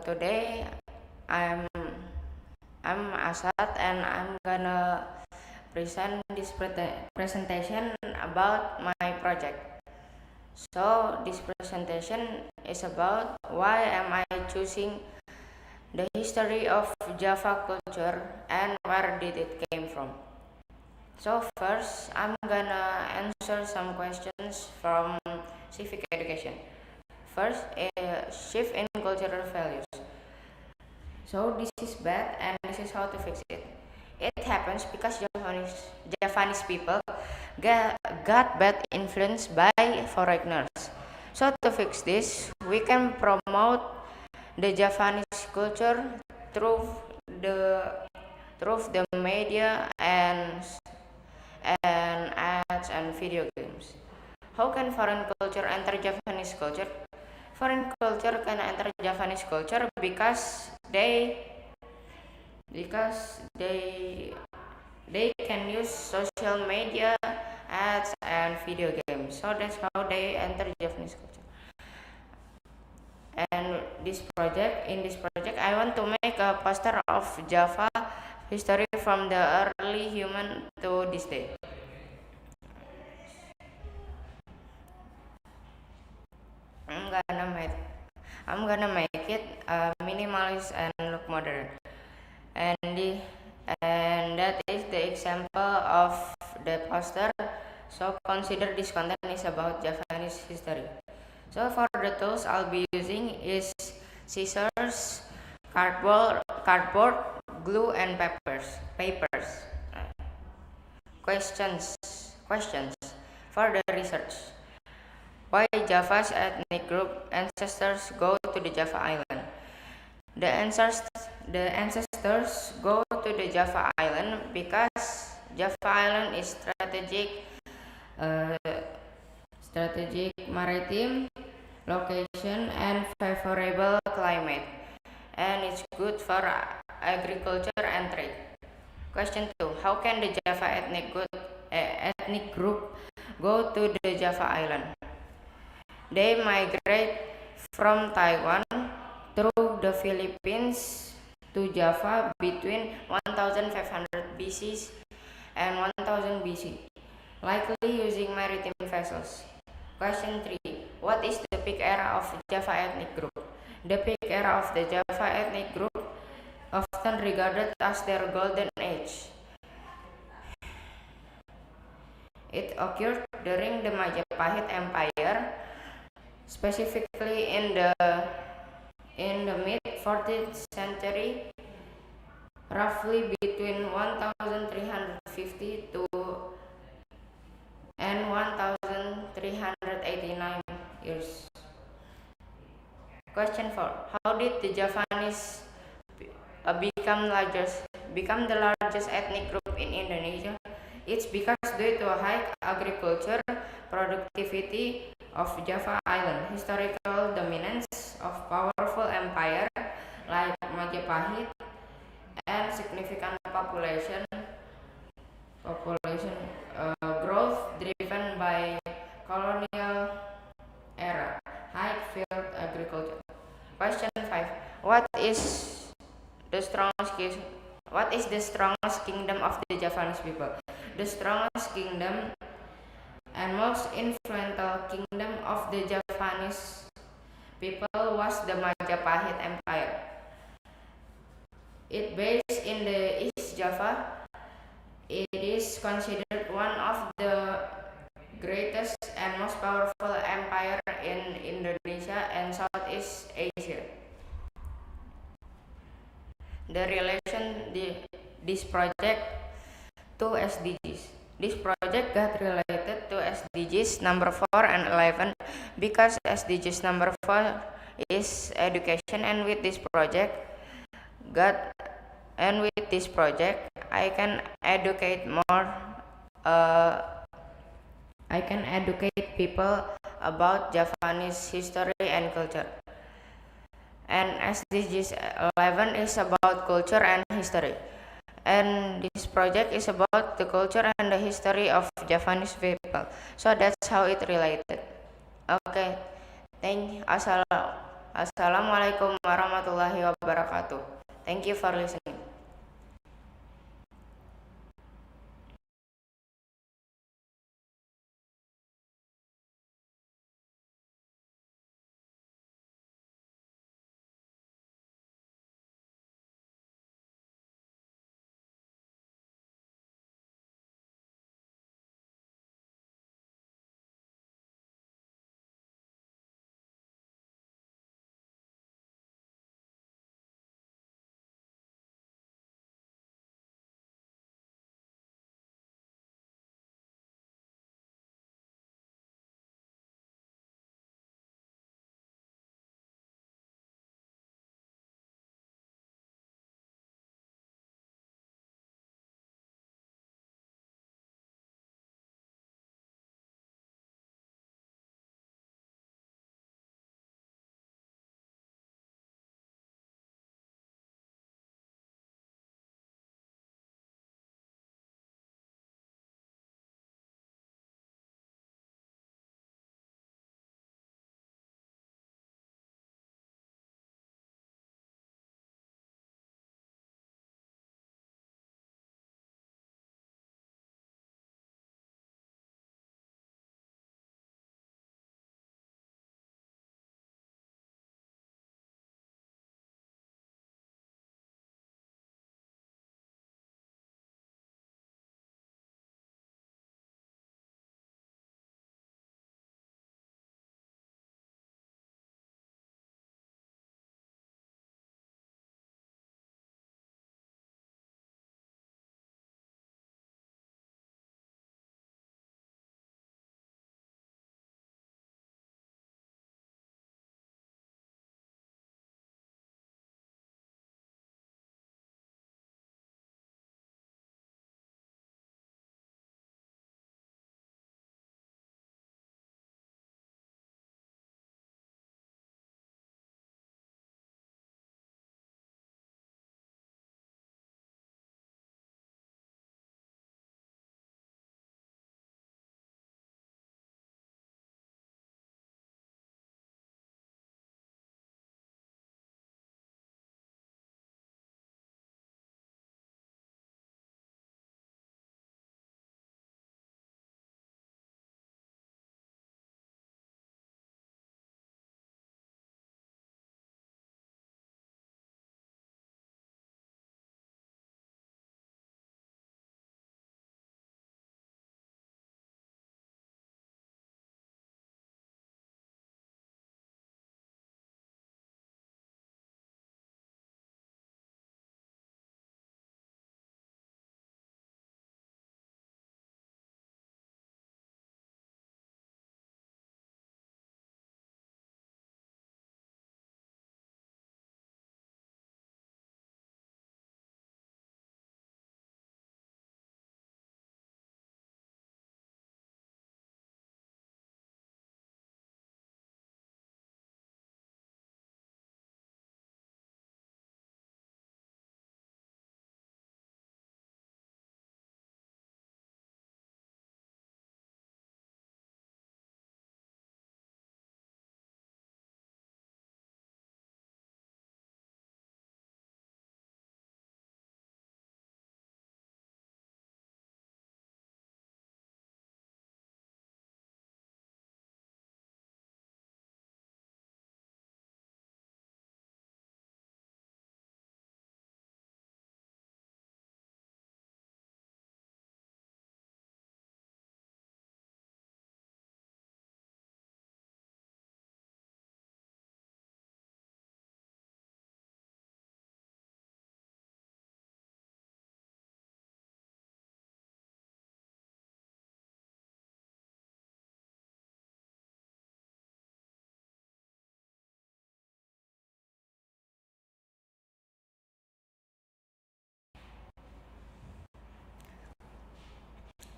Today I'm I'm Asad and I'm gonna present this presentation about my project. So this presentation is about why am I choosing the history of Java culture and where did it came from. So first I'm gonna answer some questions from civic education. First, shift in cultural values. So this is bad and this is how to fix it. It happens because Javanese people got bad influence by foreigners. So to fix this, we can promote the Javanese culture through the the media and ads and video games. How can foreign culture enter Javanese culture? Foreign culture can enter Javanese culture because they can use social media, ads, and video games. So that's how they enter Japanese culture. And in this project, I want to make a poster of Java history from the early human to this day. I'm gonna make I'm gonna make it minimalist and look modern. And the, and that is the example of the poster. So consider this content is about Javanese history. So for the tools I'll be using is scissors, cardboard, glue, and papers. Questions for the research. Why Java's ethnic group ancestors go to the Java island? The ancestors go to the Java island because Java island is uh, strategic maritime location and favorable climate, and it's good for agriculture and trade. Question 2: how can the Java ethnic group go to the Java island? They migrate from Taiwan through the Philippines to Java between 1500 BC and 1000 BC, likely using maritime vessels. Question 3. What is the peak era of Java ethnic group? The peak era of the Java ethnic group, often regarded as their golden age. It occurred during the Majapahit Empire, specifically in the mid 14th century, roughly between 1350 to and 1389 years. Question 4. How did the Javanese become the largest ethnic group in Indonesia? It's because due to high agriculture productivity of Java Island, historical dominance of powerful empire like Majapahit, and significant population growth driven by colonial era high field agriculture. Question 5. What is the strongest kingdom of the Javanese people? The strongest kingdom and most influential kingdom of the Javanese people was the Majapahit Empire. It based in the East Java. It is considered one of the greatest and most powerful empire in Indonesia and Southeast Asia. The relation this project to SDGs. This project got related to SDGs number 4 and 11 because SDGs number 4 is education, and with this project I can educate more I can educate people about Javanese history and culture. And SDGs 11 is about culture and history. And this project is about the culture and the history of Javanese people. So that's how it related. Okay, thank you. Assalamualaikum warahmatullahi wabarakatuh. Thank you for listening.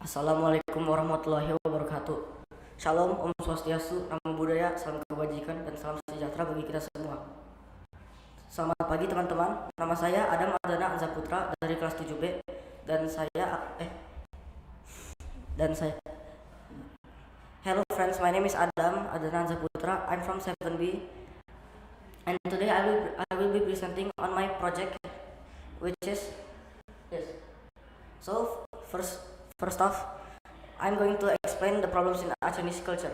Assalamualaikum warahmatullahi wabarakatuh. Shalom, Om Swastiastu, Namo Buddhaya, salam kebajikan dan salam sejahtera bagi kita semua. Selamat pagi teman-teman. Nama saya Adam Adana Zaputra dari kelas 7B dan saya Hello friends, my name is Adam Adana Zaputra. I'm from 7B And today I will be presenting on my project, which is this. So first off, I'm going to explain the problems in Acehnese culture.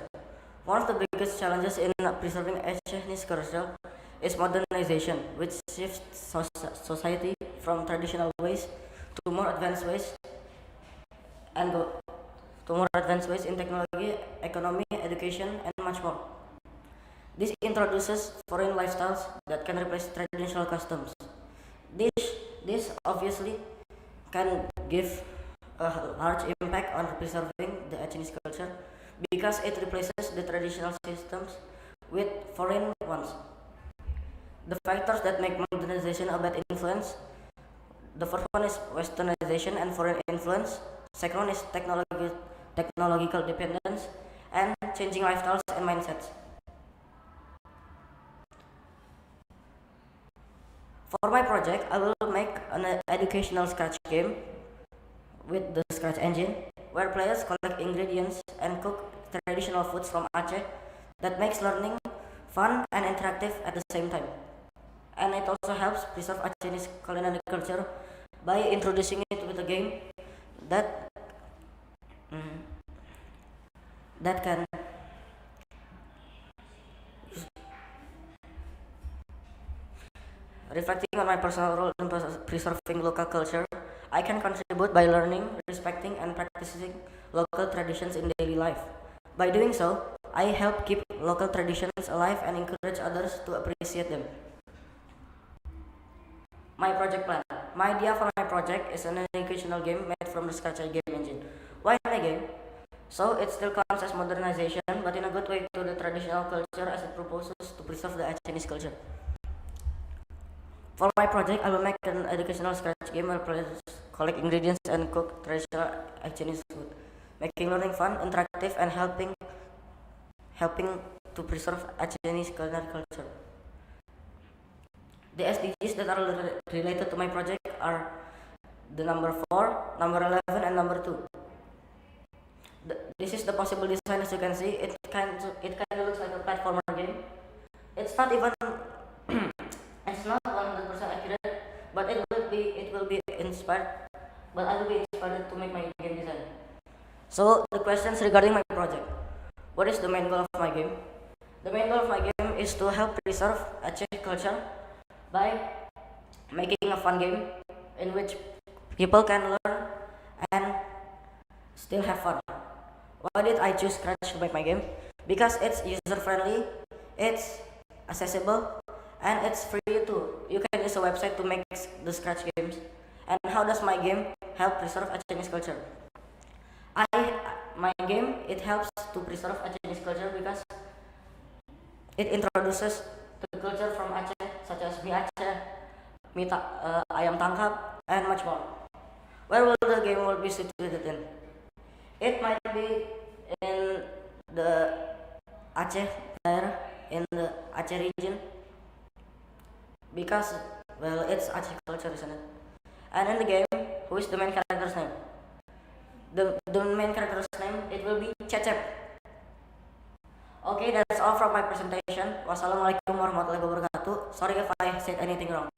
One of the biggest challenges in preserving Acehnese culture is modernization, which shifts society from traditional ways to more advanced ways and go to more advanced ways in technology, economy, education, and much more. This introduces foreign lifestyles that can replace traditional customs. This, this obviously can give a large impact on preserving the Acehnese culture because it replaces the traditional systems with foreign ones. The factors that make modernization a bad influence: the first one is westernization and foreign influence. Second one is technological dependence and changing lifestyles and mindsets. For my project, I will make an educational scratch game with the scratch engine where players collect ingredients and cook traditional foods from Aceh that makes learning fun and interactive at the same time. And it also helps preserve Acehnese culinary culture by introducing it with a game that that can reflecting on my personal role in preserving local culture. I can contribute by learning, respecting, and practicing local traditions in daily life. By doing so, I help keep local traditions alive and encourage others to appreciate them. My project plan. My idea for my project is an educational game made from the scratch game engine. Why a game? So it still counts as modernization, but in a good way to the traditional culture as it proposes to preserve the Acehnese culture. For my project, I will make an educational scratch game where players collect ingredients and cook traditional Acehnese food, making learning fun, interactive, and helping to preserve Acehnese culinary culture. The SDGs that are related to my project are the number 4, number 11, and number 2. This is the possible design. As you can see, it kind of looks like a platformer game. It's not even it's not 100% accurate, but it will be inspired. But I will be inspired to make my game design. So the questions regarding my project: what is the main goal of my game? The main goal of my game is to help preserve Aceh culture by making a fun game in which people can learn and still have fun. Why did I choose Scratch to make my game? Because it's user friendly, it's accessible, and it's free too. You can use a website to make the Scratch games. And how does my game help preserve Acehnese culture? My game, it helps to preserve Acehnese culture because it introduces the culture from Aceh, such as mie Aceh, ayam tangkap, and much more. Where will the game will be situated in? It might be in the Aceh daerah, in the Aceh region, because, well, it's Aceh culture, isn't it? And in the game, who is the main character's name? The main character's name, it will be Cecep. Okay, that's all from my presentation. Wassalamualaikum warahmatullahi wabarakatuh. Sorry if I said anything wrong.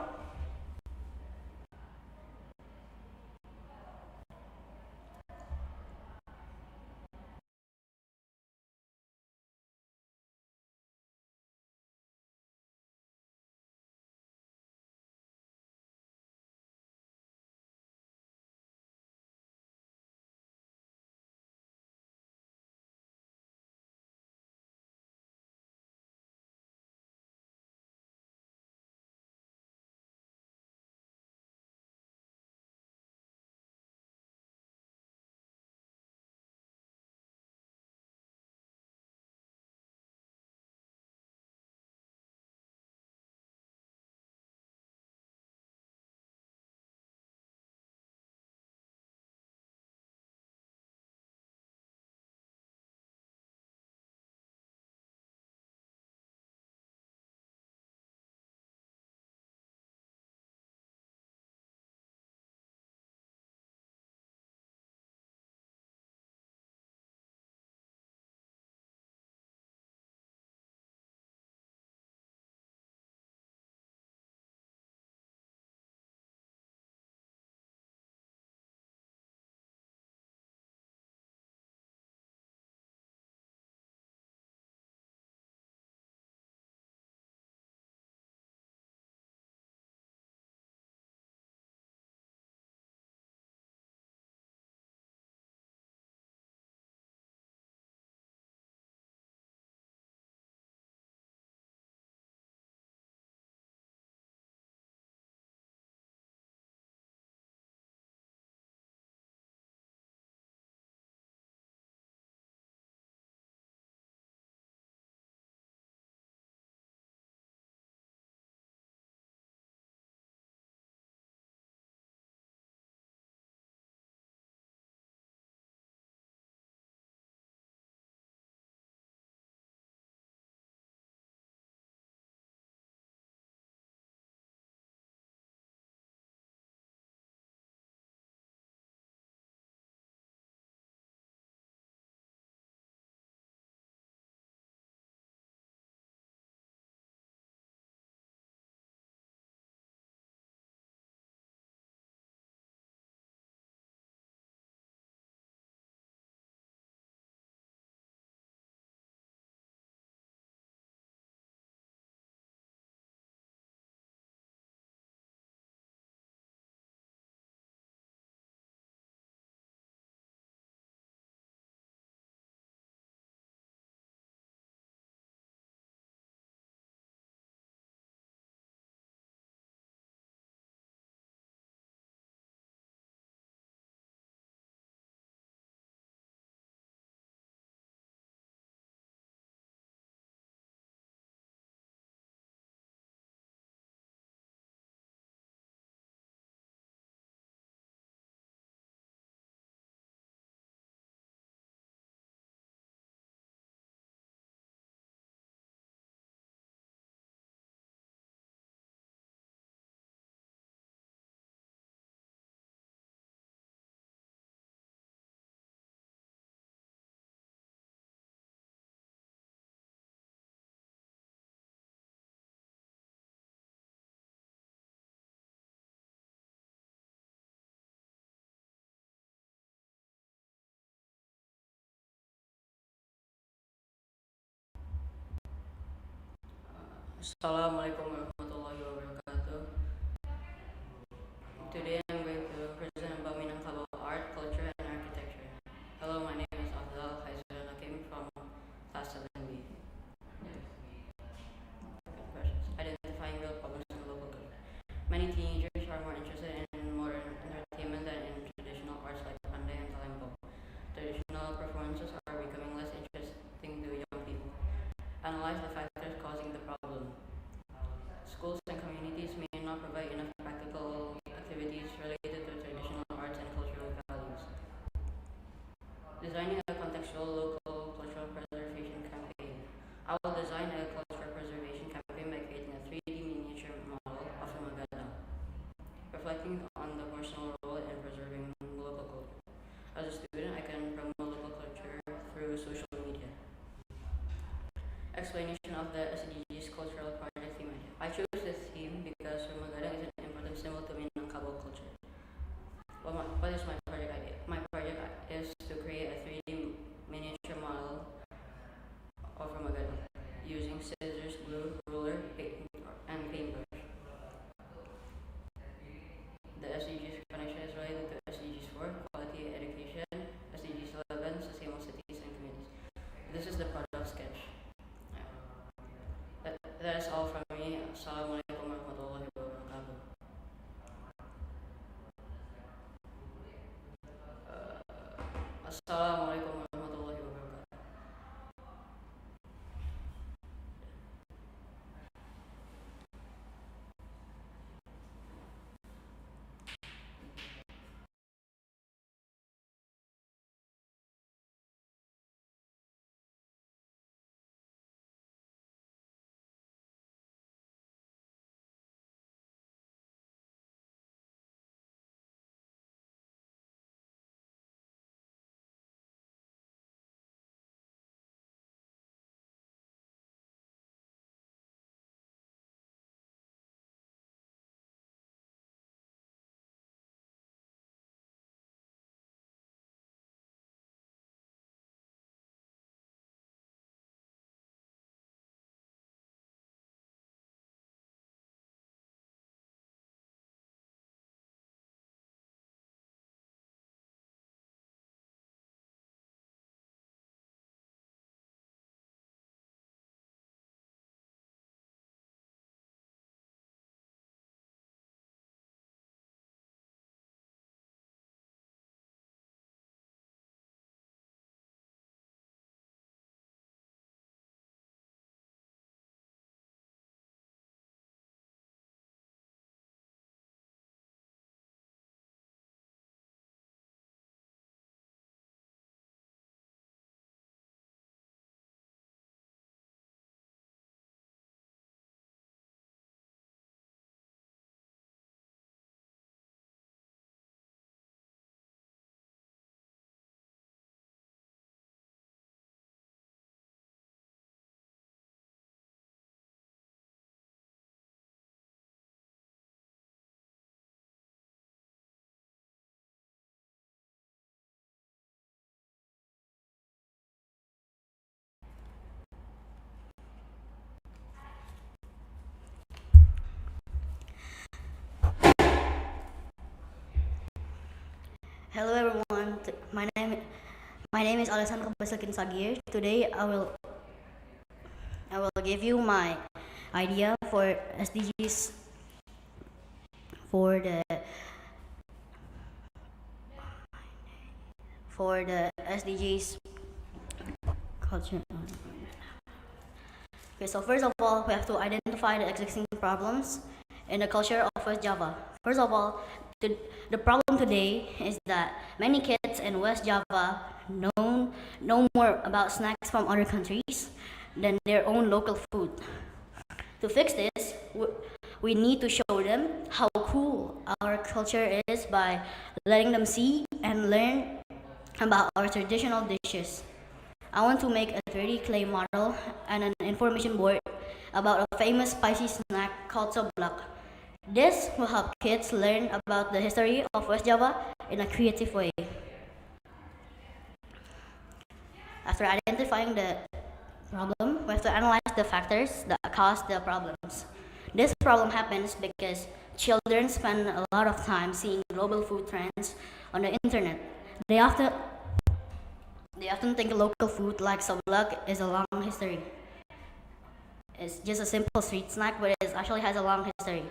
Assalamualaikum warahmatullahi wabarakatuh. Today I'm going to present about Minangkabau art, culture, and architecture. Hello, my name is Afdal Haizan. I came from class 7B. Identifying real problems in local culture. Many teenagers are more interested in modern entertainment than in traditional arts like pandai and talempo. Traditional performances are becoming less interesting to young people. Analyze the factors causing the problem. Schools and communities may not provide enough practical activities related to traditional arts and cultural values. Designing a contextual local cultural preservation campaign. I will design a cultural preservation campaign by creating a 3D miniature model of Magada, reflecting on the personal role in preserving local culture. As a student, I can promote local culture through social media. Explanation of the SDGs cultural project theme idea. I chose this theme because Magada is an important symbol to Minangkabau culture. What is my project idea? My project is to create a 3D miniature model of Magada using scissors, glue, ruler, and paintbrush. The SDGs connection is related to SDGs 4, quality education, SDGs 11, sustainable cities and communities. This is the product sketch. That is all from me. Assalamualaikum warahmatullahi wabarakatuh. Assalamualaikum warahmatullahi wabarakatuh. Hello everyone. My name is Alessandro Basilkin Sagir. Today I will give you my idea for SDGs for the SDGs culture. Okay, so first of all, we have to identify the existing problems in the culture of West Java. First of all, the problem today is that many kids in West Java know more about snacks from other countries than their own local food. To fix this, we need to show them how cool our culture is by letting them see and learn about our traditional dishes. I want to make a 3D clay model and an information board about a famous spicy snack called soblak. This will help kids learn about the history of West Java in a creative way. After identifying the problem, we have to analyze the factors that cause the problems. This problem happens because children spend a lot of time seeing global food trends on the internet. They often think local food like soblak is a long history. It's just a simple street snack, but it actually has a long history.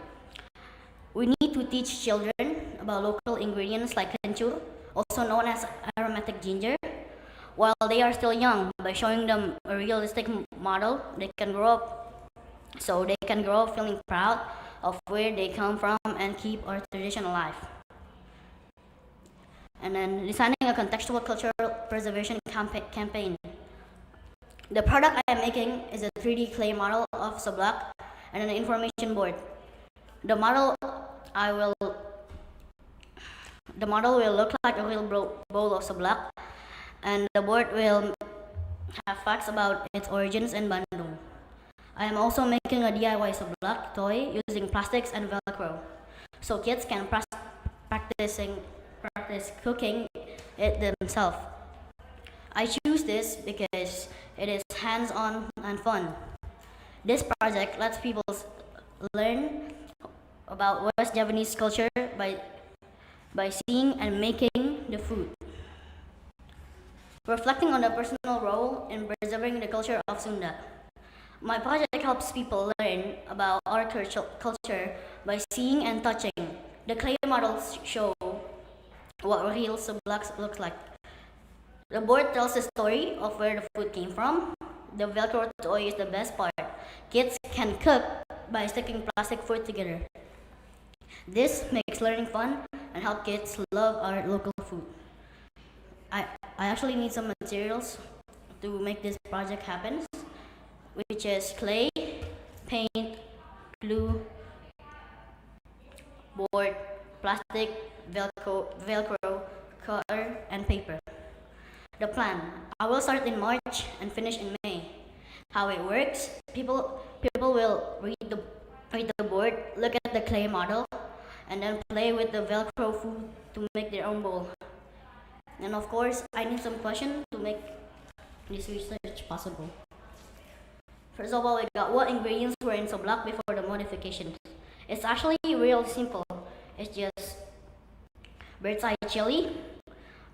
We need to teach children about local ingredients like kencur, also known as aromatic ginger, while they are still young. By showing them a realistic model, they can grow up feeling proud of where they come from and keep our tradition alive. And then designing a contextual cultural preservation campaign. The product I am making is a 3D clay model of soblak and an information board. The model will look like a real bowl of soblak, and the board will have facts about its origins in Bandung. I am also making a DIY soblak toy using plastics and Velcro, so kids can practice cooking it themselves. I choose this because it is hands-on and fun. This project lets people learn about West Javanese culture by seeing and making the food. Reflecting on the personal role in preserving the culture of Sunda. My project helps people learn about our culture by seeing and touching. The clay models show what real soblak looks like. The board tells the story of where the food came from. The Velcro toy is the best part. Kids can cook by sticking plastic food together. This makes learning fun and help kids love our local food. I actually need some materials to make this project happen, which is clay, paint, glue, board, plastic, Velcro, color, and paper. The plan: I will start in March and finish in May. How it works: people will read the board, look at the clay model, and then play with the Velcro food to make their own bowl. And of course, I need some questions to make this research possible. First of all, we got what ingredients were in soblak before the modifications. It's actually real simple. It's just bird's eye chili,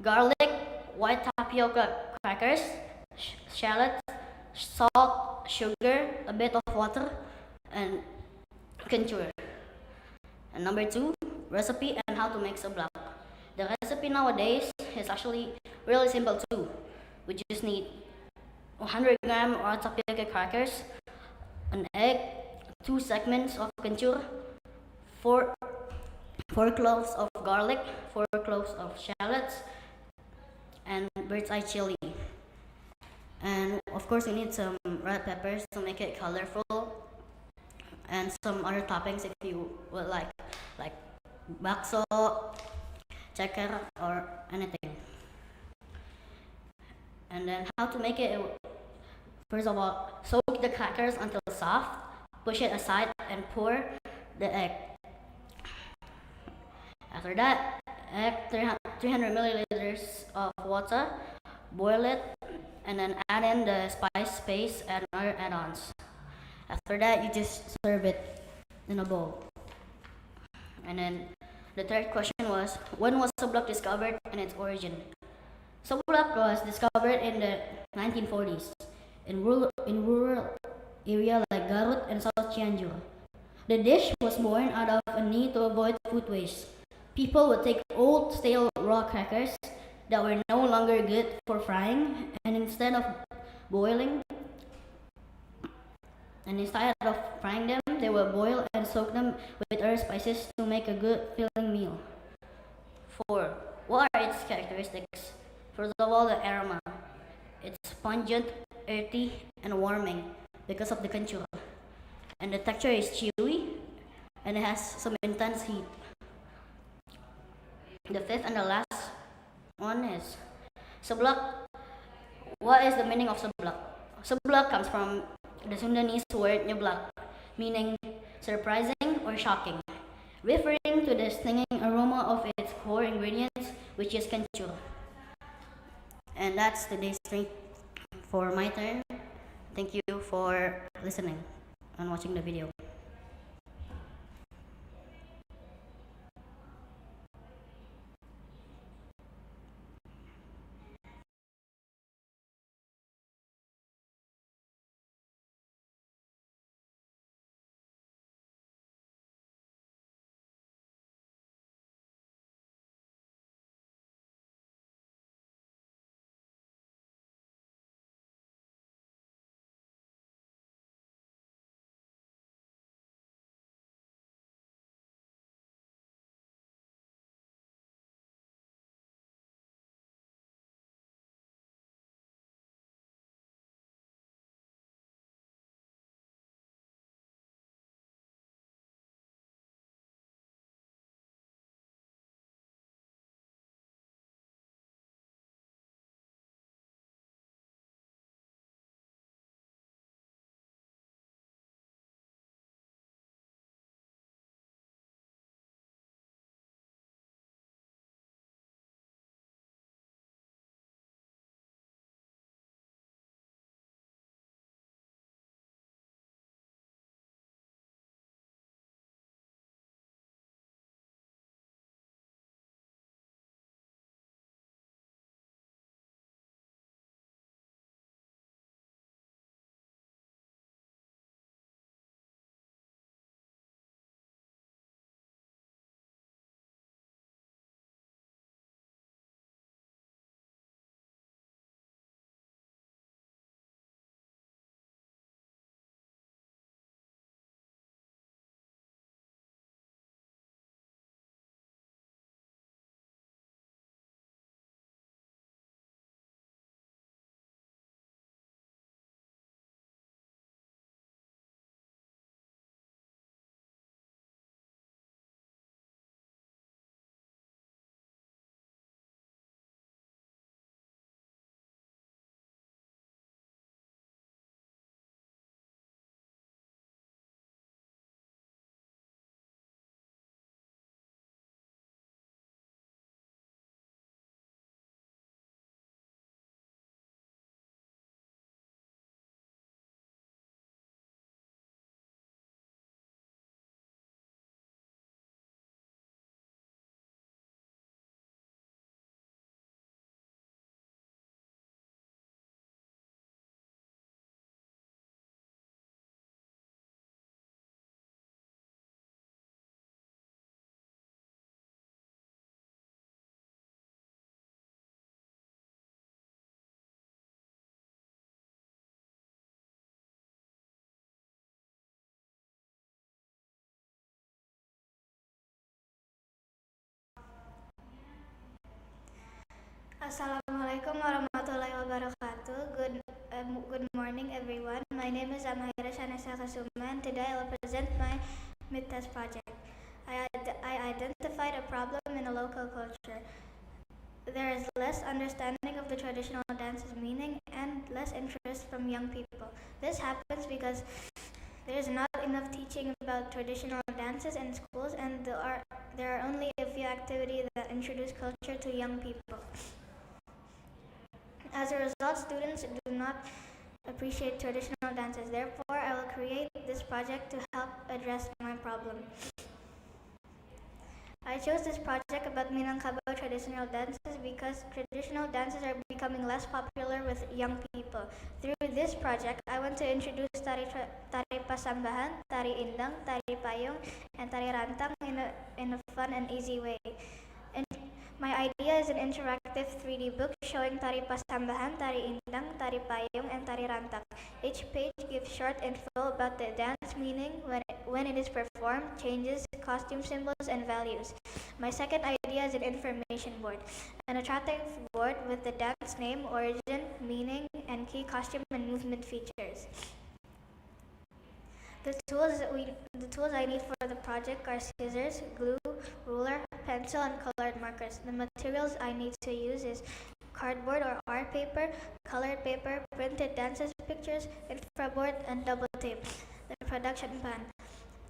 garlic, white tapioca crackers, shallots, salt, sugar, a bit of water, and kencur. And number 2, recipe and how to make soblak. The recipe nowadays is actually really simple too. We just need 100 gram of tapioca crackers, an egg, 2 segments of kencur, 4 cloves of garlic, 4 cloves of shallots, and bird's eye chili. And of course, we need some red peppers to make it colorful, and some other toppings if you would like bakso, ceker, or anything. And then how to make it: first of all, soak the crackers until soft, push it aside, and pour the egg. After that, add 300 milliliters of water, boil it, and then add in the spice paste and other add-ons. After that, you just serve it in a bowl. And then the third question was, when was soblak discovered and its origin? Soblak was discovered in the 1940s in rural area like Garut and South Cianjur. The dish was born out of a need to avoid food waste. People would take old stale raw crackers that were no longer good for frying, and instead of frying them, they would boil and soak them with other spices to make a good filling meal. 4. What are its characteristics? First of all, the aroma. It's pungent, earthy, and warming because of the kencur. And the texture is chewy, and it has some intense heat. The 5th and the last one is soblak. What is the meaning of soblak? Soblak comes from the Sundanese word nyeblak, meaning surprising or shocking, referring to the stinging aroma of its core ingredients, which is kencur. And that's today's drink for my turn. Thank you for listening and watching the video. Assalamualaikum warahmatullahi wabarakatuh. Good morning, everyone. My name is Acehnese and today I will present my mid-test project. I identified a problem in a local culture. There is less understanding of the traditional dance's meaning and less interest from young people. This happens because there is not enough teaching about traditional dances in schools, and there are only a few activities that introduce culture to young people. As a result, students do not appreciate traditional dances. Therefore, I will create this project to help address my problem. I chose this project about Minangkabau traditional dances because traditional dances are becoming less popular with young people. Through this project, I want to introduce tari pasambahan, tari indang, tari payung, and tari rantang in a fun and easy way. My idea is an interactive 3D book showing tari pasambahan, tari indang, tari payung, and tari rantang. Each page gives short info about the dance meaning, when it is performed, changes, costume symbols, and values. My second idea is an information board, an attractive board with the dance name, origin, meaning, and key costume and movement features. The tools I need for the project are scissors, glue, ruler, pencil, and colored markers. The materials I need to use is cardboard or art paper, colored paper, printed dances pictures, infraboard, and double tape. The production plan.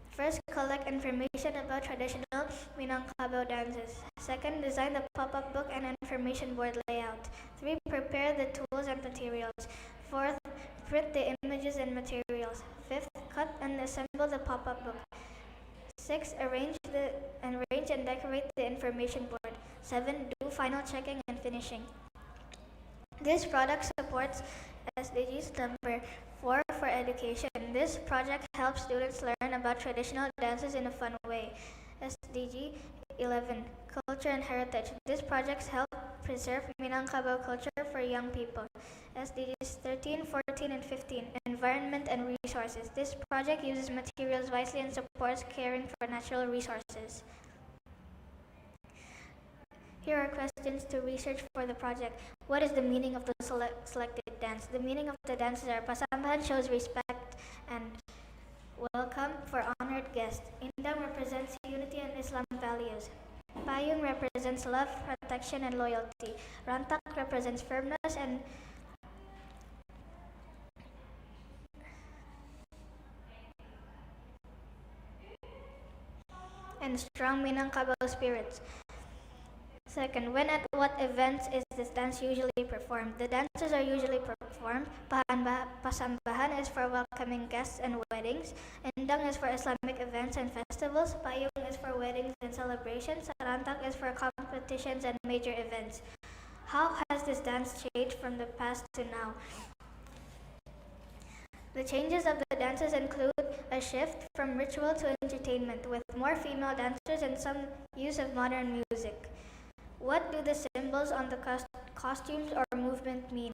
First, collect information about traditional Minangkabau dances. Second, design the pop-up book and information board layout. 3, prepare the tools and materials. 4th, Print the images and materials. 5th, cut and assemble the pop-up book. 6. Arrange and decorate the information board. 7. Do final checking and finishing. This product supports SDGs number 4 for education. This project helps students learn about traditional dances in a fun way. SDG 11. Culture and heritage. This project helps preserve Minangkabau culture for young people. SDGs 13, 14, and 15. Environment and resources. This project uses materials wisely and supports caring for natural resources. Here are questions to research for the project. What is the meaning of the selected dance? The meaning of the dances are Pasambahan shows respect and welcome for honored guests. Indang represents unity and Islam values. Payung represents love, protection, and loyalty. Rantak represents firmness and strong Minangkabau spirits. Second, when at what events is this dance usually performed? The dances are usually performed. Pasambahan is for welcoming guests and weddings. Endang is for Islamic events and festivals. Payung is for weddings and celebrations. Sarantak is for competitions and major events. How has this dance changed from the past to now? The changes of the dances include a shift from ritual to entertainment, with more female dancers and some use of modern music. What do the symbols on the costumes or movement mean?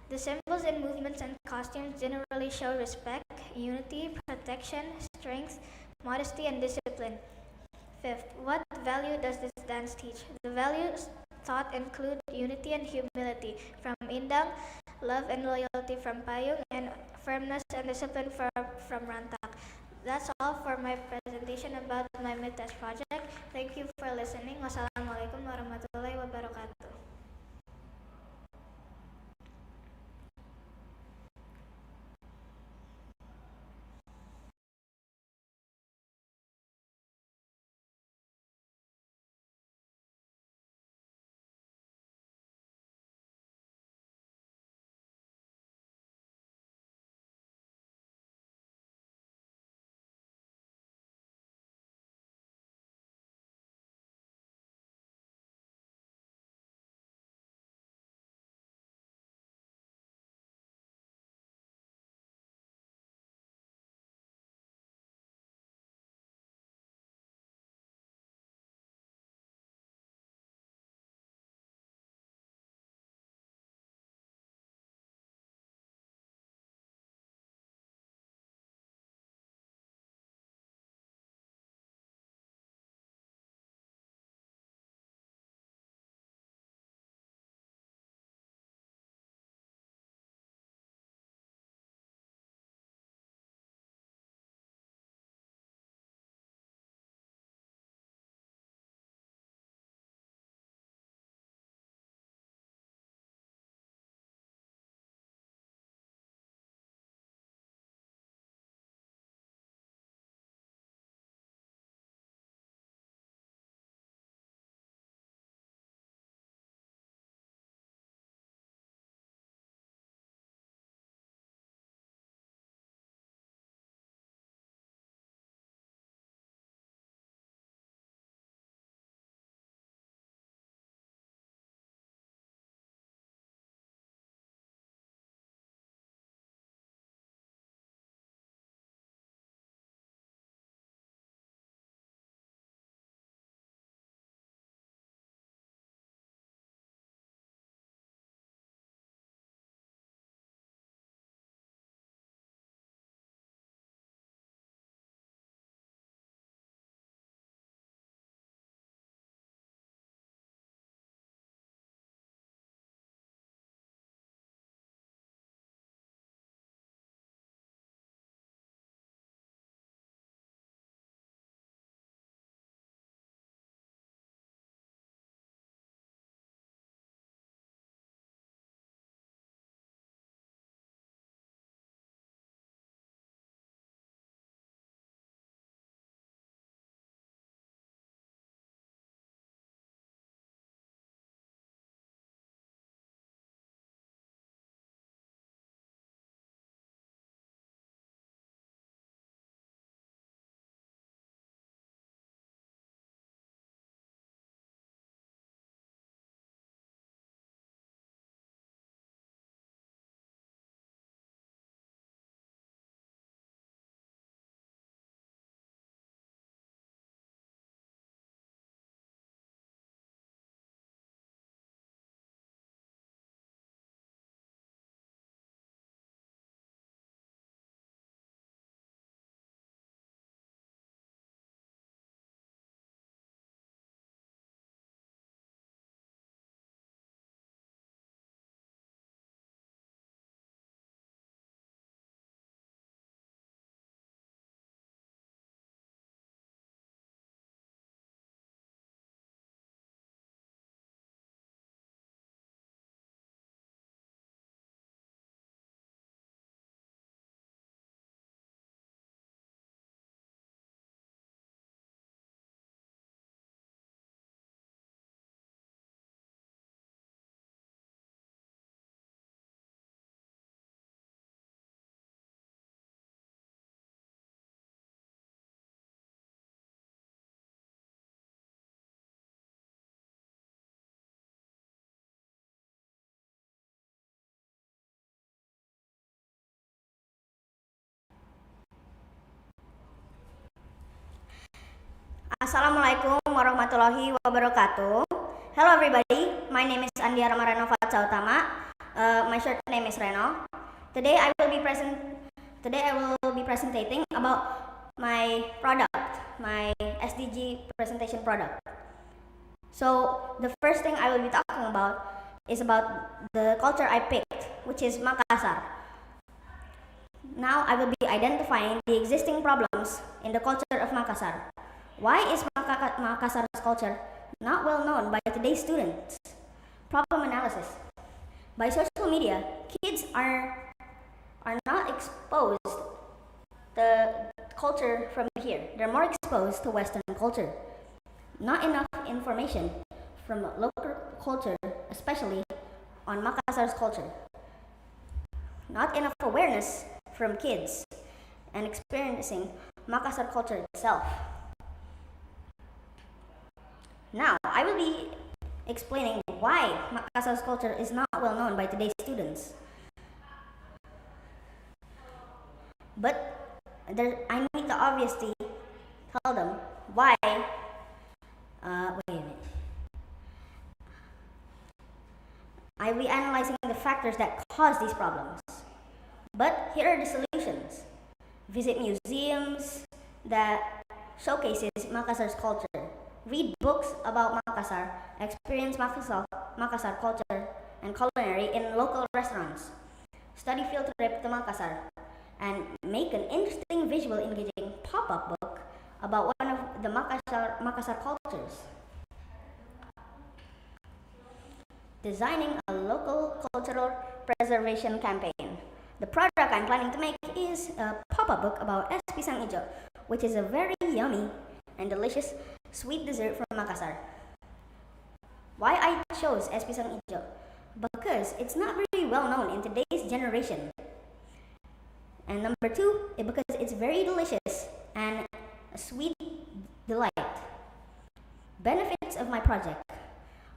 The symbols in movements and costumes generally show respect, unity, protection, strength, modesty, and discipline. 5th, what value does this dance teach? The values taught include unity and humility from Indang, love and loyalty from Payung, and firmness and discipline from Rantak. That's all for my presentation about my mid-test project. Thank you for listening. Wassalamualaikum warahmatullahi wabarakatuh. Assalamualaikum warahmatullahi wabarakatuh. Hello everybody, my name is Andi Ramarano Fatsa Utama. My short name is Reno. Today I will be presenting about my product, my SDG presentation product. So the first thing I will be talking about is about the culture I picked, which is Makassar. Now I will be identifying the existing problems in the culture of Makassar. Why is Makassar's culture not well known by today's students? Problem analysis. By social media, kids are not exposed to the culture from here. They're more exposed to Western culture. Not enough information from local culture, especially on Makassar's culture. Not enough awareness from kids and experiencing Makassar culture itself. Now, I will be explaining why Makassar's culture is not well known by today's students. But I need to obviously tell them why. Wait a minute. I will be analyzing the factors that cause these problems. But here are the solutions. Visit museums that showcases Makassar's culture. Read books about Makassar, experience Makassar culture and culinary in local restaurants. Study field trip to Makassar and make an interesting visual engaging pop-up book about one of the Makassar cultures. Designing a local cultural preservation campaign. The product I'm planning to make is a pop-up book about es pisang ijo, which is a very yummy and delicious sweet dessert from Makassar. Why I chose es pisang ijo? Because it's not very well known in today's generation. And number two, because it's very delicious and a sweet delight. Benefits of my project.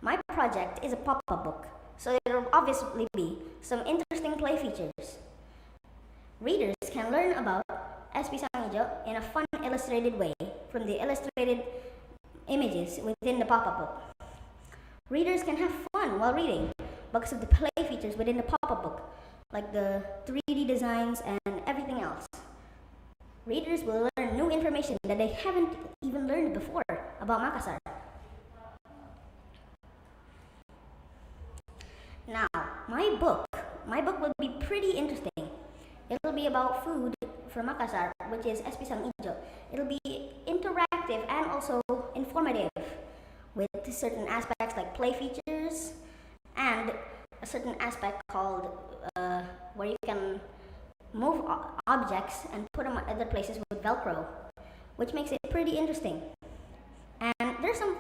My project is a pop-up book, so there will obviously be some interesting play features. Readers can learn about es pisang ijo in a fun illustrated way from the illustrated images within the pop-up book. Readers can have fun while reading because of the play features within the pop-up book, like the 3D designs and everything else. Readers will learn new information that they haven't even learned before about Makassar. Now, my book will be pretty interesting. It'll be about food from Makassar, which is es pisang ijo. It'll be interactive and also informative with certain aspects like play features and a certain aspect called where you can move objects and put them at other places with Velcro, which makes it pretty interesting. And there's some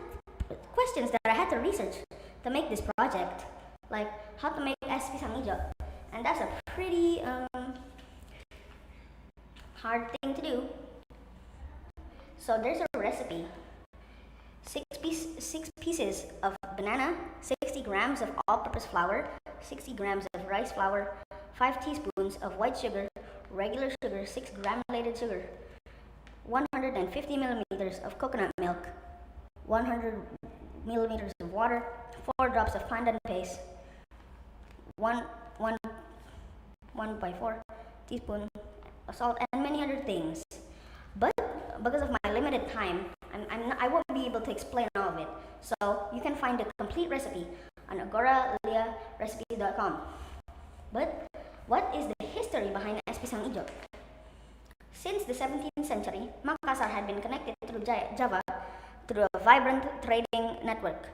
questions that I had to research to make this project, like how to make es pisang ijo, and that's a pretty hard thing to do. So there's a recipe. 6 pieces of banana, 60 grams of all-purpose flour, 60 grams of rice flour, 5 teaspoons of white sugar, regular sugar, 6 granulated sugar, 150 milliliters of coconut milk, 100 milliliters of water, 4 drops of pandan paste, 1 by 4 teaspoon of salt, and many other things. But because of my limited time, I won't be able to explain all of it. So you can find the complete recipe on agoraliarecipe.com. But what is the history behind es pisang ijo? Since the 17th century, Makassar had been connected through Java through a vibrant trading network.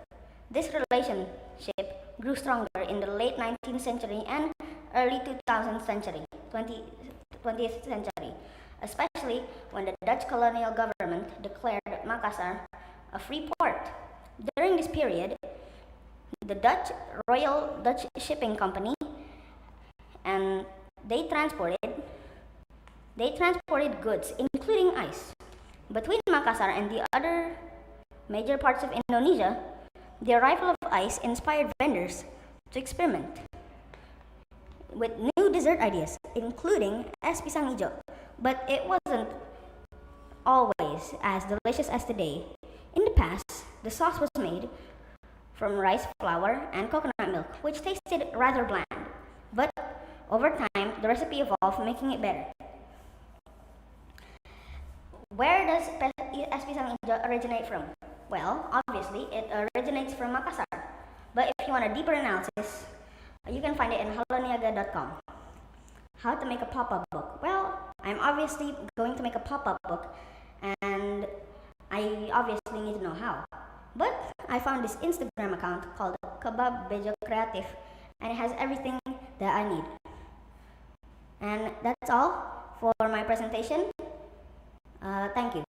This relationship grew stronger in the late 19th century and early 20th century, especially when the Dutch colonial government declared Makassar a free port. During this period, the Royal Dutch Shipping Company, and they transported goods, including ice, between Makassar and the other major parts of Indonesia. The arrival of ice inspired vendors to experiment with new dessert ideas, including es pisang ijo, but it wasn't always as delicious as today. In the past, the sauce was made from rice flour and coconut milk, which tasted rather bland. But over time, the recipe evolved, making it better. Where does es pisang originate from? Well, obviously, it originates from Makassar. But if you want a deeper analysis, you can find it in haloniaga.com. How to make a pop-up book? Well, I'm obviously going to make a pop-up book, and I obviously need to know how. But I found this Instagram account called Kebab Bejo Creative, and it has everything that I need. And that's all for my presentation. Thank you.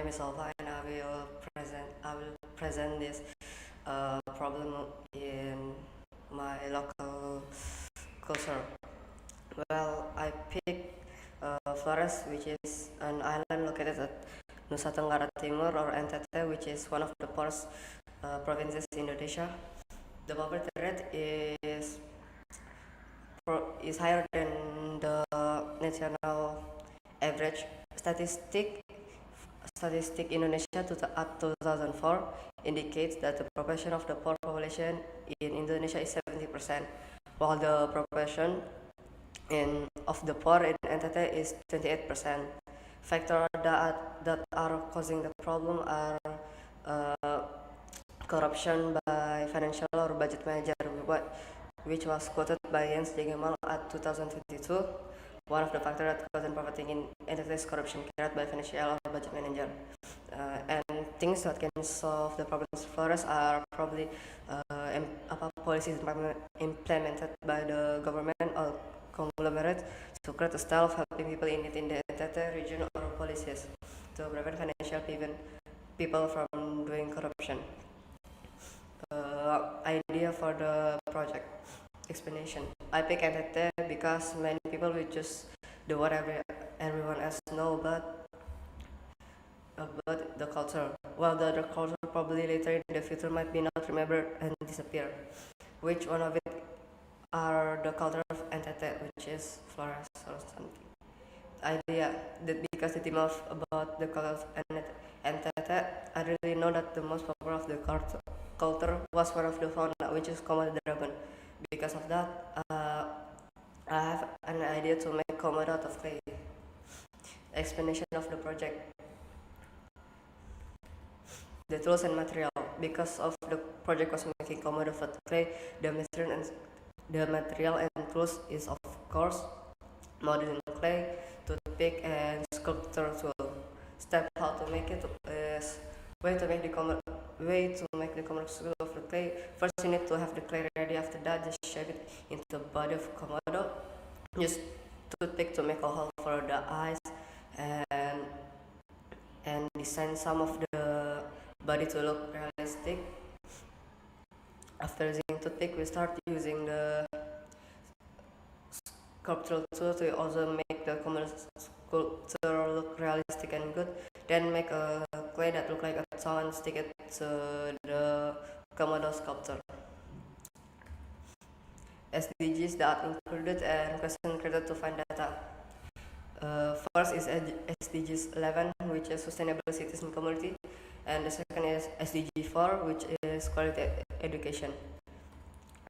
is Alva, and I will present this problem in my local culture. Well, I picked Flores, which is an island located at Nusa Tenggara Timur, or NTT, which is one of the poorest provinces in Indonesia. The poverty rate is higher than the national average. Statistic Indonesia at 2004 indicates that the proportion of the poor population in Indonesia is 70%, while the proportion of the poor in NTT is 28%. Factors that are causing the problem are corruption by financial or budget manager, which was quoted by Jens Jagemal at 2022. One of the factors that causes poverty in NTT is corruption carried by financial or budget manager. And things that can solve the problems for us are probably policies implemented by the government or conglomerate to create a style of helping people in need in the NTT region, or policies to prevent financial people from doing corruption. Idea for the project explanation. I pick NTT because many people will just do what everyone else know about the culture, while the other culture probably later in the future might be not remembered and disappear. Which one of it are the culture of NTT, which is Flores or something. Idea that because the theme of about the culture of NTT, I really know that the most popular of the culture was one of the fauna, which is Komodo dragon. Because of that, I have an idea to make Komodo out of clay. Explanation of the project. The tools and material. Because of the project was making Komodo out of clay, the material and tools is of course modeling clay, toothpick, and sculpture tool. Step how to make it is way to make the Komodo school of the clay. First, you need to have the clay ready. After that, just shape it into the body of Komodo. Use toothpick to make a hole for the eyes, and design some of the body to look realistic. After using toothpick, we start using the sculptural tool to also make the Komodo sculpture look realistic and good. Then make a clay that look like a tongue and stick it to the Komodo sculpture. SDGs that included and question created to find data. First is SDGs 11, which is sustainable cities and community, and the second is SDG 4, which is quality education.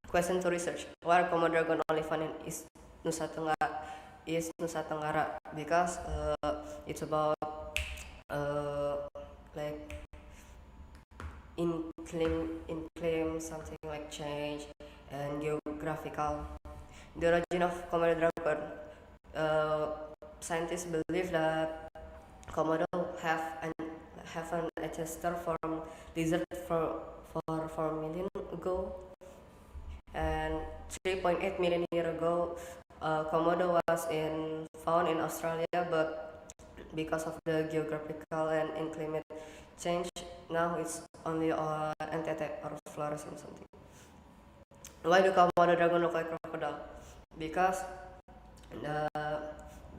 Question to research: why are Komodo dragon only found in East Nusa Tenggara? Because it's about like claim something like change and geographical. The origin of Komodo dragon. Scientists believe that Komodo have an ancestor from lizard for 4 million ago, and 3.8 million years ago, Komodo was found in Australia, but because of the geographical and climate change, now it's only on NTT or Flores and something. Why do Komodo dragon look like crocodile? Because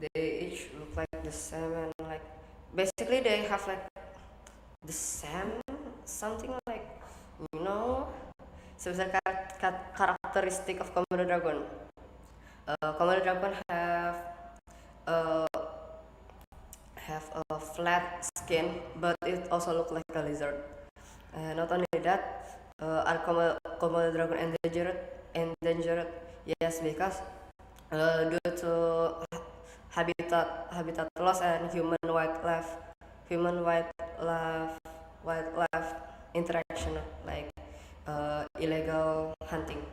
they each look like the same, and like basically they have like the same something like so characteristic of Komodo dragon. Komodo dragon uh, have a flat skin, but it also look like a lizard. Not only that, are Komodo dragon endangered? Yes, because due to habitat loss and human wildlife interaction, like illegal hunting.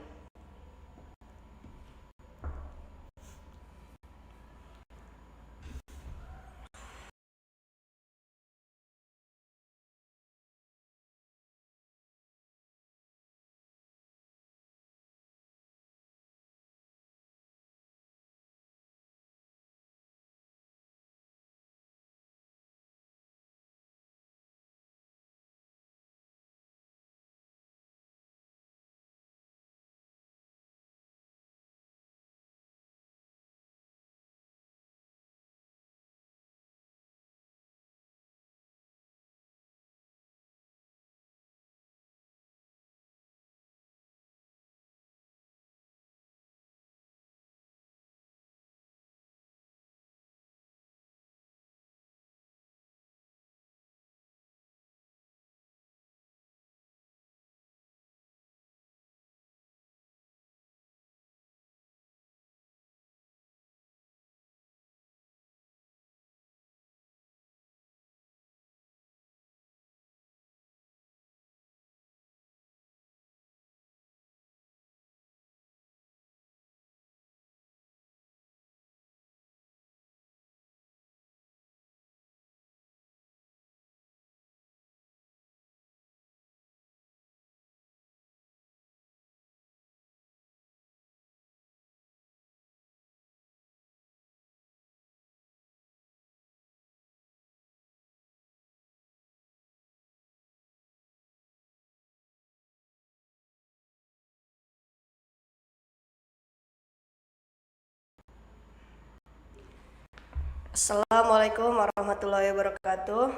Assalamualaikum warahmatullahi wabarakatuh.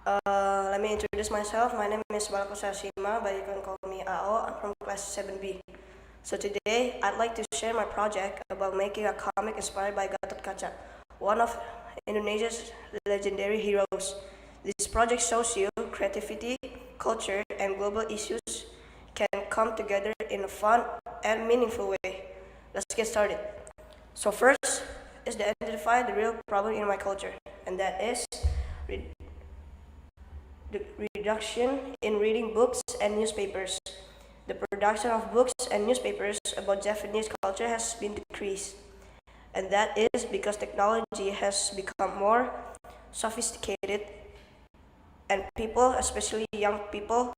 Let me introduce myself. My name is Shima, but you can call me AO. I'm from class 7B. So today, I'd like to share my project about making a comic inspired by Gatotkacha, one of Indonesia's legendary heroes. This project shows you creativity, culture, and global issues can come together in a fun and meaningful way. Let's get started. So first is to identify the real problem in my culture, and that is the reduction in reading books and newspapers. The production of books and newspapers about Javanese culture has been decreased, and that is because technology has become more sophisticated, and people, especially young people,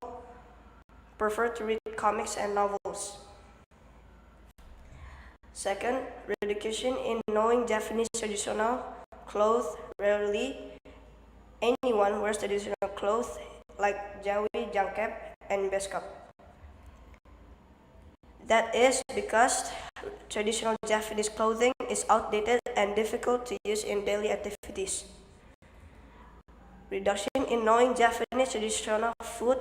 prefer to read comics and novels. Second, reduction in knowing Japanese traditional clothes. Rarely anyone wears traditional clothes like jawi, jangkep, and beskap. That is because traditional Japanese clothing is outdated and difficult to use in daily activities. Reduction in knowing Japanese traditional food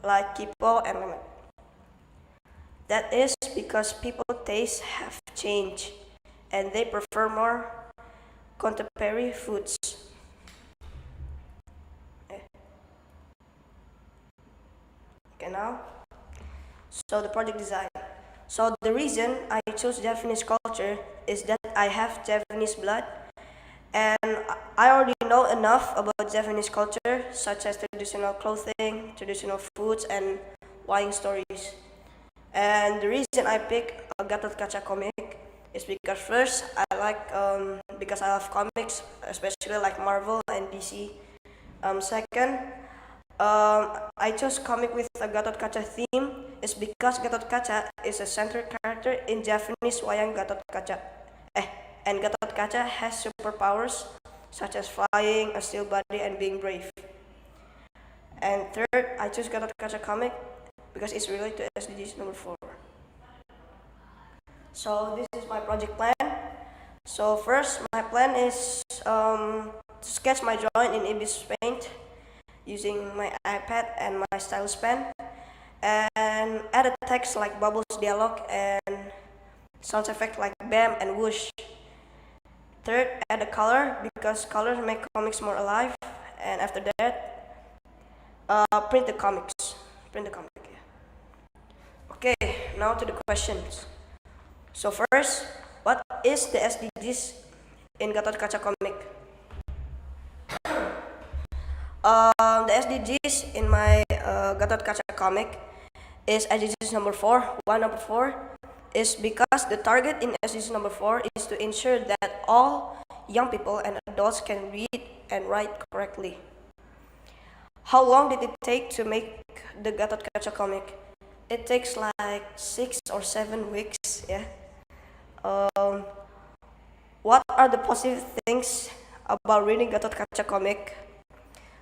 like kipo and lemon. That is because people's tastes have changed and they prefer more contemporary foods. Okay, now, so the project design. So the reason I chose Japanese culture is that I have Japanese blood and I already know enough about Japanese culture, such as traditional clothing, traditional foods, and wine stories. And the reason I picked a Gatotkacha comic is because first because I love comics, especially like Marvel and DC. Second, I chose comic with a Gatotkacha theme is because Gatotkacha is a central character in Japanese wayang Gatotkacha. And Gatotkacha has superpowers such as flying, a steel body, and being brave. And third, I chose Gatotkacha comic because it's related to SDGs number 4. So this is my project plan. So first, my plan is to sketch my drawing in Ibis Paint using my iPad and my stylus pen, and add a text like bubbles dialogue and sound effect like bam and whoosh. Third, add a color because colors make comics more alive. And after that, print the comics. Print the comic. Yeah. Okay, now to the questions. So first, what is the SDGs in Gatotkacha comic? The SDGs in my Gatotkacha comic is SDGs number 4. Why number 4? Is because the target in SDGs number 4 is to ensure that all young people and adults can read and write correctly. How long did it take to make the Gatotkacha comic? It takes like 6 or 7 weeks, yeah. What are the positive things about reading Gatotkacha comic?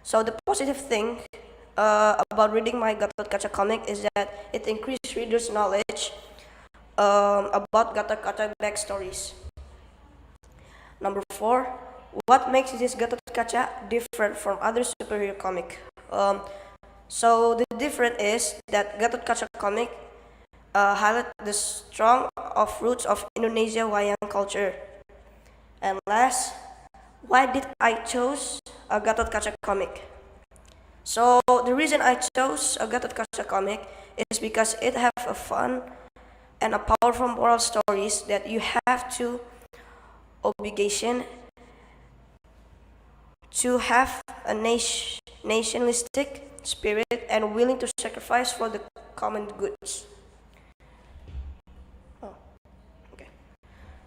So the positive thing about reading my Gatotkacha comic is that it increases readers' knowledge about Gatotkacha backstories. Number 4, what makes this Gatotkacha different from other superhero comic? So the difference is that Gatotkacha comic highlight the strong of roots of Indonesia wayang culture. And last, why did I chose a Gatotkacha comic? So the reason I chose a Gatotkacha comic is because it have a fun and a powerful moral stories that you have to obligation to have a nationalistic spirit and willing to sacrifice for the common goods. Okay.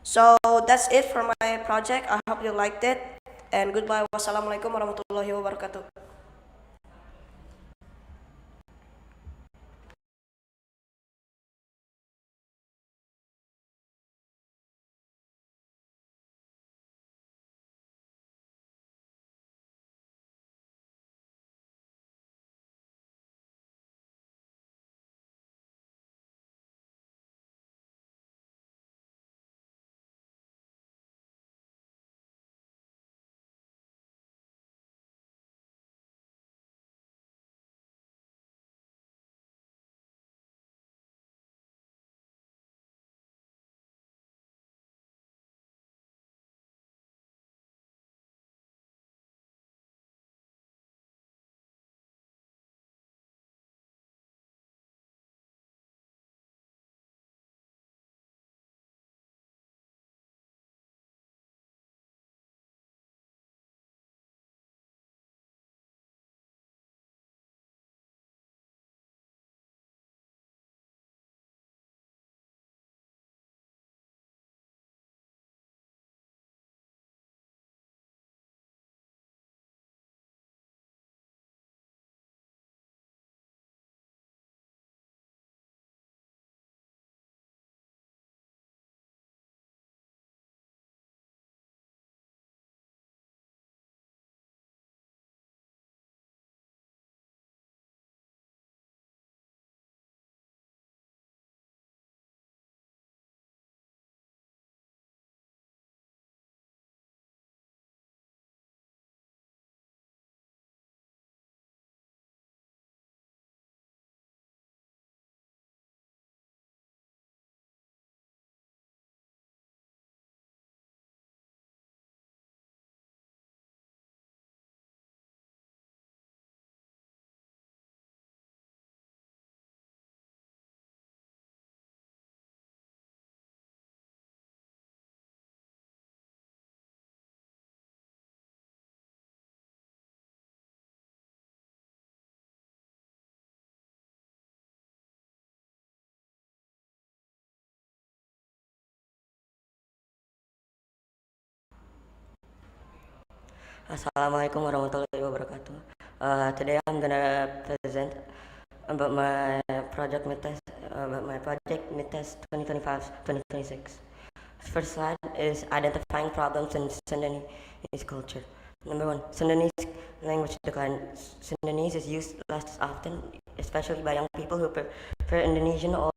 So that's it for my project. I hope you liked it. And goodbye. Wassalamualaikum warahmatullahi wabarakatuh. Assalamualaikum warahmatullahi wabarakatuh. Today I'm gonna present about my project midtest 2025-2026. First slide is identifying problems in Sundanese culture. Number one, Sundanese language decline. Sundanese is used less often, especially by young people who prefer Indonesian or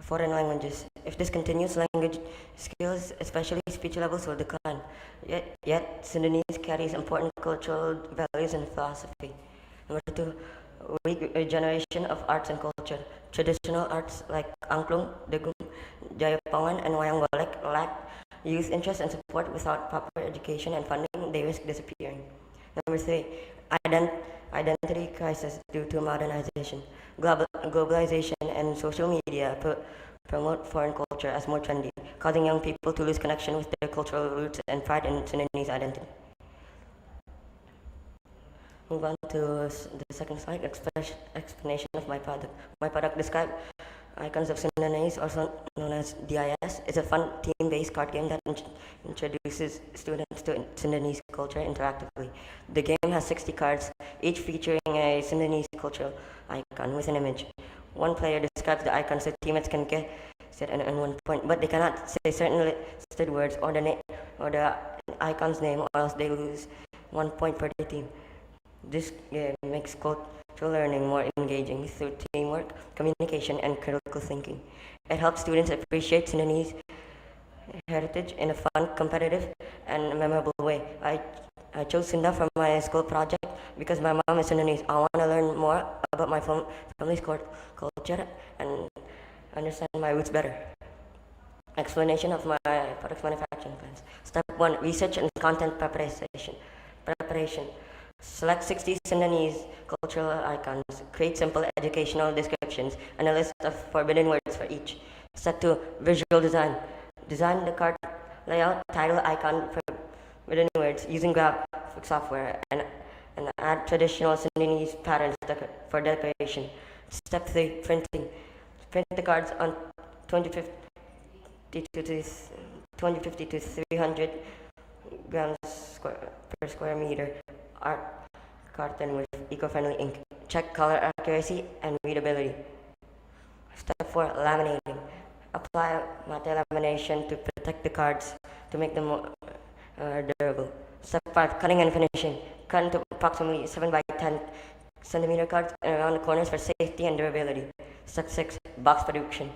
foreign languages. If this continues, language skills, especially speech levels, will decline. Yet Sundanese carries important cultural values and philosophy. Number two, regeneration of arts and culture. Traditional arts like angklung, degung, Jaya, and wayang golek lack youth interest and support. Without proper education and funding, they risk disappearing. Number three, identity crisis due to modernization. Globalization and social media promote foreign culture as more trendy, causing young people to lose connection with their cultural roots and pride in Sundanese identity. Move on to the second slide, explanation of my product. My product describes Icons of Sundanese, also known as DIS, is a fun team-based card game that introduces students to Sundanese culture interactively. The game has 60 cards, each featuring a Sundanese cultural icon with an image. One player describes the icon so teammates can get it in 1 point, but they cannot say certain listed words or the icon's name, or else they lose 1 point per team. This game makes cultural learning more engaging through teamwork, communication, and critical thinking. It helps students appreciate Sundanese heritage in a fun, competitive, and memorable way. I chose Sunda for my school project because my mom is Sundanese. I want to learn more about my family's culture and understand my roots better. Explanation of my product manufacturing plans. Step 1. Research and content preparation. Select 60 Sundanese cultural icons. Create simple educational descriptions and a list of forbidden words for each. Step 2. Visual design. Design the card layout, title, icon, forbidden words using graphic software and add traditional Sundanese patterns for decoration. Step 3. Printing. Print the cards on 2050 to 300 grams per square meter art carton with eco-friendly ink. Check color accuracy and readability. Step 4. Laminating. Apply matte lamination to protect the cards to make them more durable. Step 5. Cutting and finishing. Cut into approximately 7 by 10 centimeter cards around the corners for safety and durability. Step 6. Box production.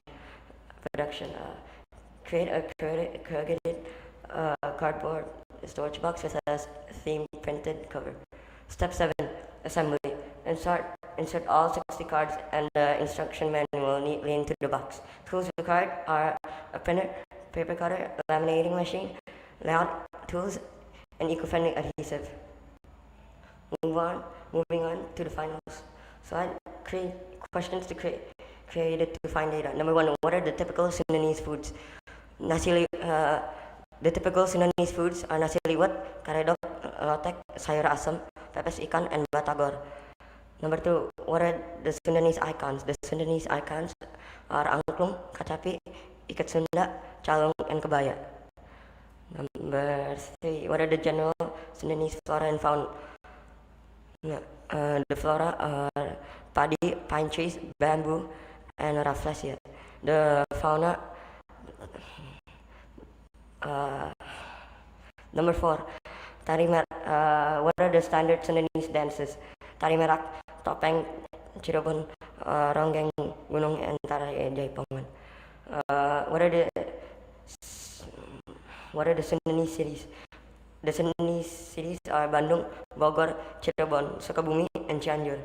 Create a corrugated cardboard storage box with a theme printed cover. Step 7. Assembly. Insert all 60 cards and the instruction manual neatly into the box. Tools required are a printer, paper cutter, laminating machine, layout tools, and eco-friendly adhesive. Moving on to the final slide. Create questions to create to find data. Number 1. What are the typical Sundanese foods? The typical Sundanese foods are nasi liwet, karedok, lotek, sayur asam, pepes ikan, and batagor. Number 2. What are the Sundanese icons? The Sundanese icons are angklung, kacapi, ikat Sunda, calung, and kebaya. Number 3. What are the general Sundanese flora and fauna? The flora are padi, pine trees, bamboo, and rafflesia. The fauna. Number 4. What are the standard Sundanese dances? Tari merak, topeng, Cirebon, ronggeng, gunung, and tari jaipongan. What are the Sundanese cities? The Sundanese cities are Bandung, Bogor, Cirebon, Sukabumi, and Cianjur.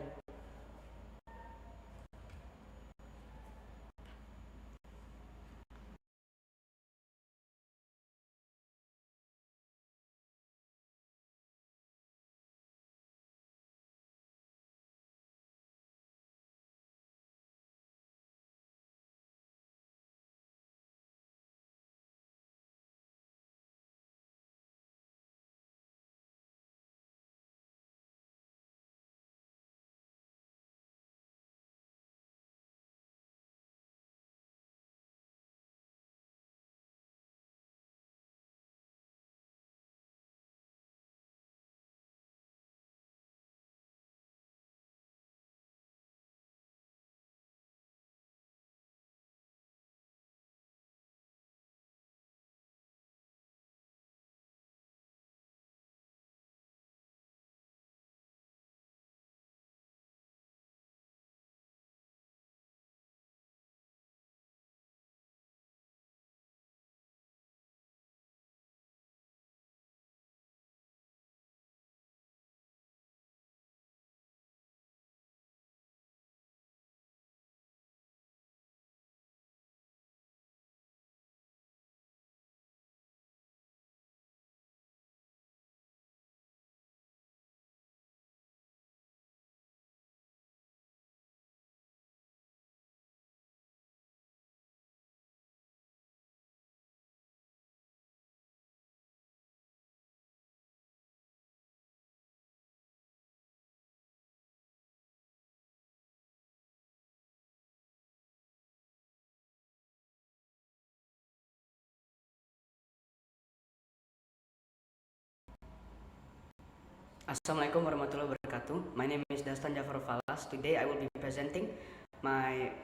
Assalamualaikum warahmatullahi wabarakatuh. My name is Dastan Jafar Falas. Today I will be presenting my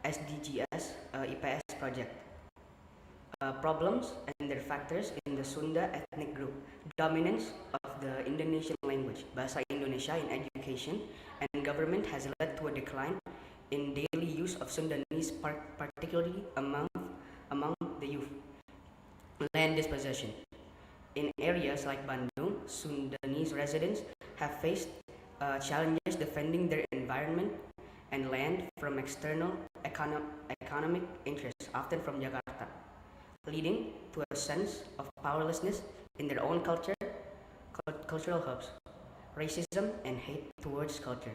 SDGs IPS project. Problems and their factors in the Sunda ethnic group. Dominance of the Indonesian language, Bahasa Indonesia in education and government has led to a decline in daily use of Sundanese, particularly among the youth. Land dispossession. In areas like Bandung, Sundanese residents have faced challenges defending their environment and land from external economic interests, often from Jakarta, leading to a sense of powerlessness in their own cultural hubs, racism and hate towards culture,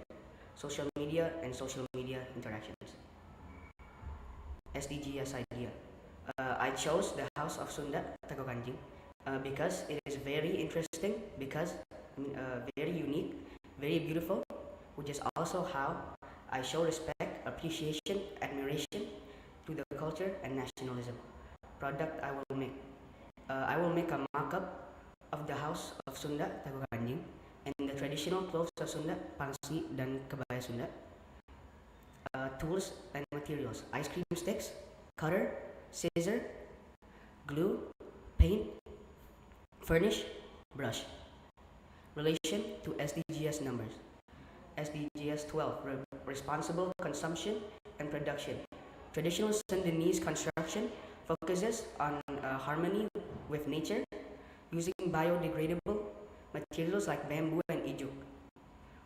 social media and social media interactions. SDGs idea. I chose the House of Sunda, Tagokanjing, because it is very interesting, because very unique, very beautiful, which is also how I show respect, appreciation, admiration to the culture and nationalism. Product I will make. I will make a mock-up of the House of Sunda, Tagokanjing, and the traditional clothes of Sunda, pangsi dan kebaya Sunda. Tools and materials: ice cream sticks, cutter, scissor, glue, paint, furnish, brush. Relation to SDGs numbers. SDGs 12, responsible consumption and production. Traditional Sundanese construction focuses on harmony with nature, using biodegradable materials like bamboo and ijuk.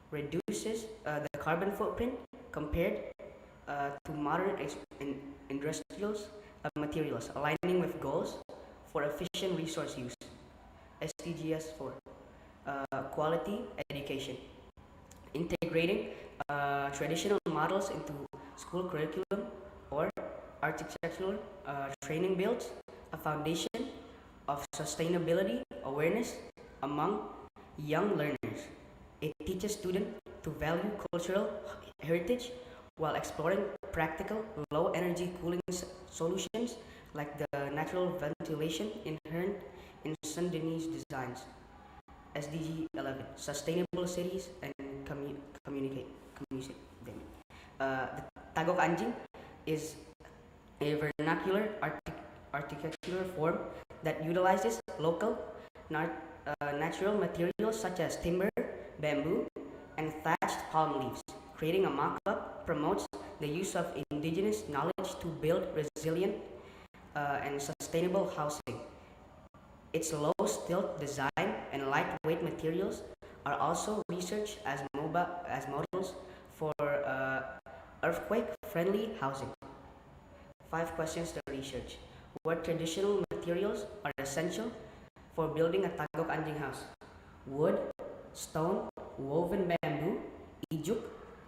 Reduces the carbon footprint compared to modern industrial materials, aligning with goals for efficient resource use. SDGs 4, quality education. Integrating traditional models into school curriculum or architectural training builds a foundation of sustainability awareness among young learners. It teaches students to value cultural heritage while exploring practical low-energy cooling solutions like the natural ventilation inherent in Sundanese designs. SDG 11, sustainable cities and communicate. The Tagok Anjing is a vernacular architectural form that utilizes local natural materials such as timber, bamboo, and thatched palm leaves. Creating a mock-up promotes the use of indigenous knowledge to build resilient and sustainable housing. Its low-stilt design and lightweight materials are also researched as models for earthquake-friendly housing. 5 questions to research. What traditional materials are essential for building a Tagok Anjing house? Wood, stone, woven bamboo, ijuk,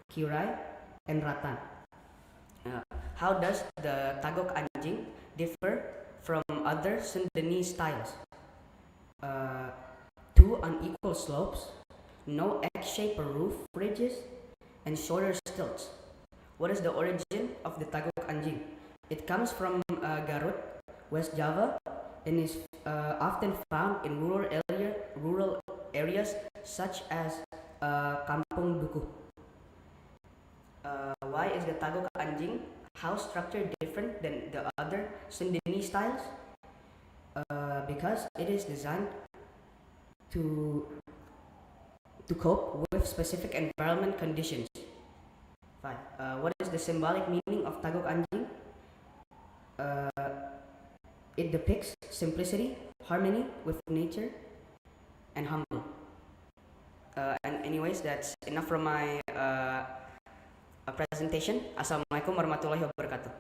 kirai, and rattan. How does the Tagok Anjing differ from other Sundanese styles? 2 unequal slopes, no egg-shaped roof ridges, and shorter stilts. What is the origin of the Tagok Anjing? It comes from Garut, West Java, and is often found in rural areas such as Kampung Dukuh. Why is the Tagok Anjing house structure different than the other Sundanese styles? Because it is designed to cope with specific environment conditions. 5. What is the symbolic meaning of Tagok Anjing? It depicts simplicity, harmony with nature, and humble. And anyways, that's enough from my presentation. Assalamualaikum warahmatullahi wabarakatuh.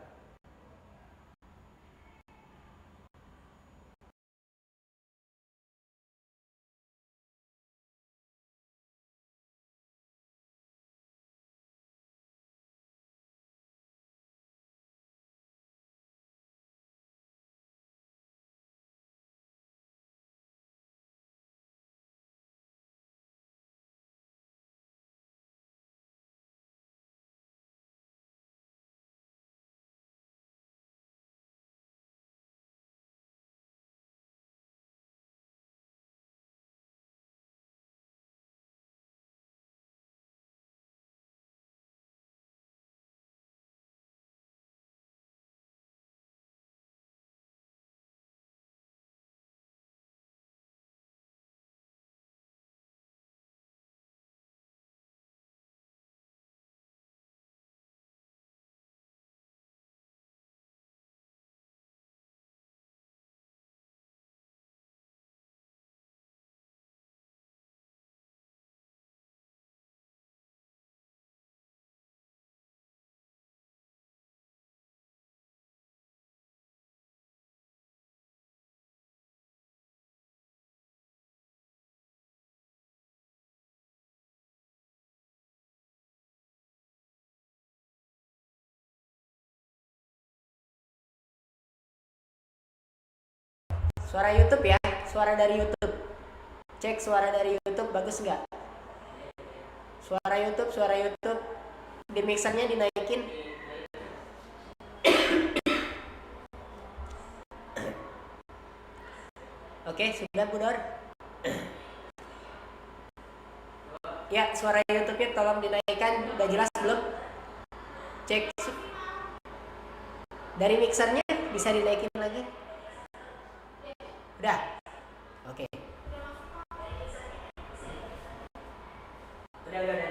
Suara YouTube ya, suara dari YouTube. Cek suara dari YouTube bagus nggak? Suara YouTube. Di mixernya dinaikin. Oke, sudah Bu Nur? Ya, suara YouTube-nya tolong dinaikkan. Udah jelas belum? Cek. Dari mixernya bisa dinaikin lagi? Udah? Oke. Udah.